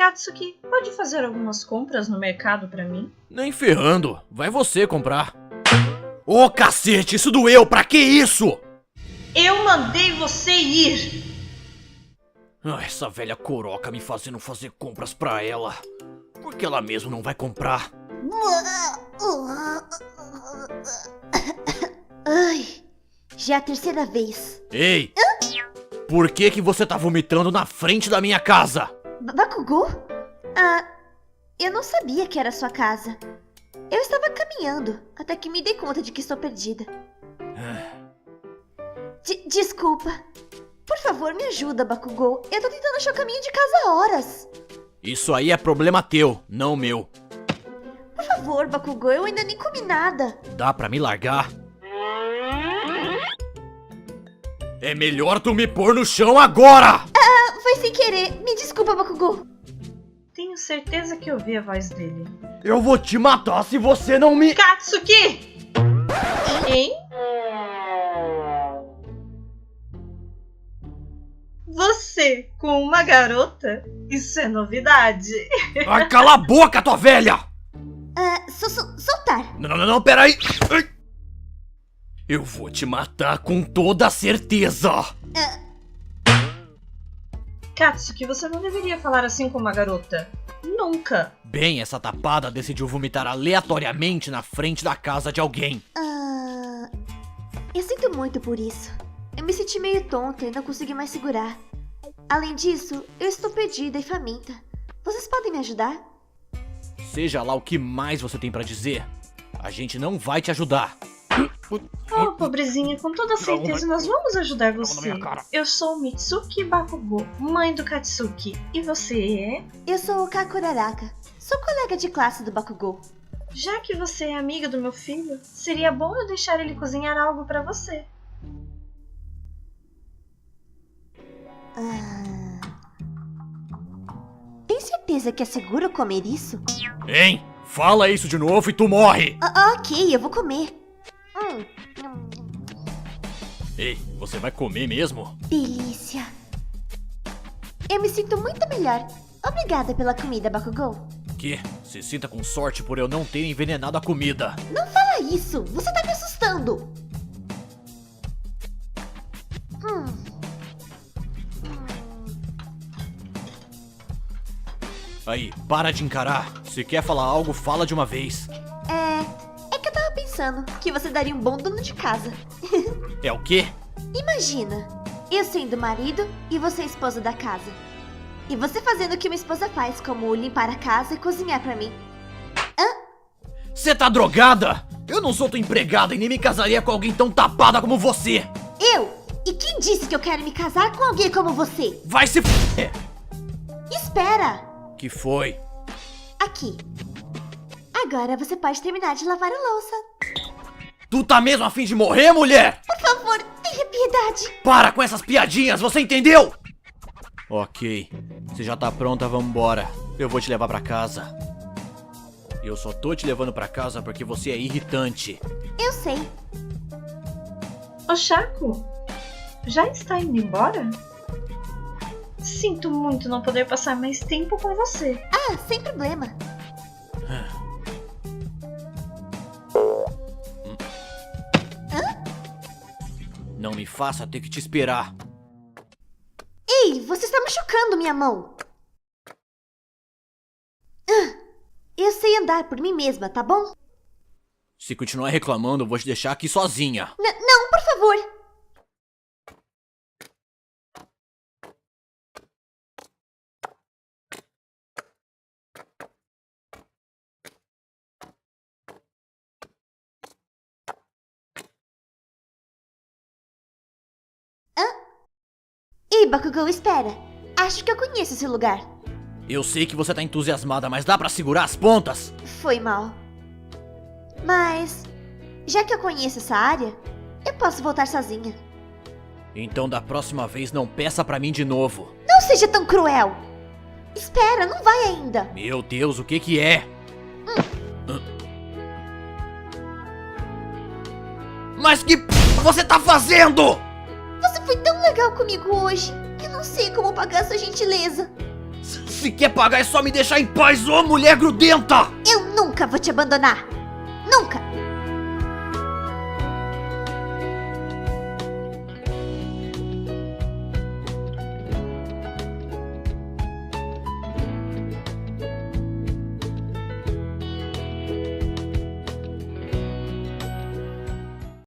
Katsuki, pode fazer algumas compras no mercado pra mim? Nem ferrando, vai você comprar. Ô cacete, isso doeu, pra que isso? Eu mandei você ir! Essa velha coroca me fazendo fazer compras pra ela. Por que ela mesmo não vai comprar? Ai, já é a terceira vez. Ei! Por que você tá vomitando na frente da minha casa? Bakugou? Eu não sabia que era sua casa. Eu estava caminhando, até que me dei conta de que estou perdida. Desculpa. Por favor, me ajuda, Bakugou. Eu tô tentando achar o caminho de casa há horas. Isso aí é problema teu, não meu. Por favor, Bakugou, eu ainda nem comi nada. Dá pra me largar? É melhor tu me pôr no chão agora! Foi sem querer. Me desculpa, Bakugou. Tenho certeza que ouvi a voz dele. Eu vou te matar se você não me... Katsuki! Hein? Você com uma garota? Isso é novidade. Ai, cala a boca, tua velha! Soltar. Não, peraí! Ai. Eu vou te matar com toda certeza! Katsuki, você não deveria falar assim com uma garota. Nunca. Bem, essa tapada decidiu vomitar aleatoriamente na frente da casa de alguém. Eu sinto muito por isso. Eu me senti meio tonta e não consegui mais segurar. Além disso, eu estou perdida e faminta. Vocês podem me ajudar? Seja lá o que mais você tem pra dizer, a gente não vai te ajudar. Oh, pobrezinha, com toda certeza nós vamos ajudar você. Eu sou Mitsuki Bakugou, mãe do Katsuki. E você é? Eu sou o Kakuraraka. Sou colega de classe do Bakugou. Já que você é amiga do meu filho, seria bom eu deixar ele cozinhar algo pra você. Tem certeza que é seguro comer isso? Hein? Fala isso de novo e tu morre! Ok, eu vou comer. Ei, você vai comer mesmo? Delícia. Eu me sinto muito melhor. Obrigada pela comida, Bakugou. Que? Se sinta com sorte por eu não ter envenenado a comida. Não fala isso! Você tá me assustando! Aí, para de encarar. Se quer falar algo, fala de uma vez. É que eu tava pensando que você daria um bom dono de casa. É o quê? Imagina, eu sendo marido e você esposa da casa. E você fazendo o que uma esposa faz, como limpar a casa e cozinhar pra mim. Você tá drogada? Eu não sou tua empregada e nem me casaria com alguém tão tapada como você. Eu? E quem disse que eu quero me casar com alguém como você? Vai se f... Espera! Que foi? Aqui. Agora você pode terminar de lavar a louça. Tu tá mesmo a fim de morrer, mulher? Por favor, tenha piedade. Para com essas piadinhas, você entendeu? Ok, se já tá pronta, vambora. Eu vou te levar pra casa. Eu só tô te levando pra casa porque você é irritante. Eu sei. Ô Shaku, já está indo embora? Sinto muito não poder passar mais tempo com você. Sem problema. Não me faça ter que te esperar. Ei, você está machucando minha mão. Eu sei andar por mim mesma, tá bom? Se continuar reclamando, eu vou te deixar aqui sozinha. Não, por favor. Ei, Bakugou, espera. Acho que eu conheço esse lugar. Eu sei que você tá entusiasmada, mas dá pra segurar as pontas? Foi mal. Mas, já que eu conheço essa área, eu posso voltar sozinha. Então da próxima vez não peça pra mim de novo. Não seja tão cruel. Espera, não vai ainda. Meu Deus, o que que é? Mas que p... você tá fazendo? Você foi tão legal comigo hoje. Eu não sei como pagar sua gentileza. Se quer pagar é só me deixar em paz, ô mulher grudenta! Eu nunca vou te abandonar! Nunca!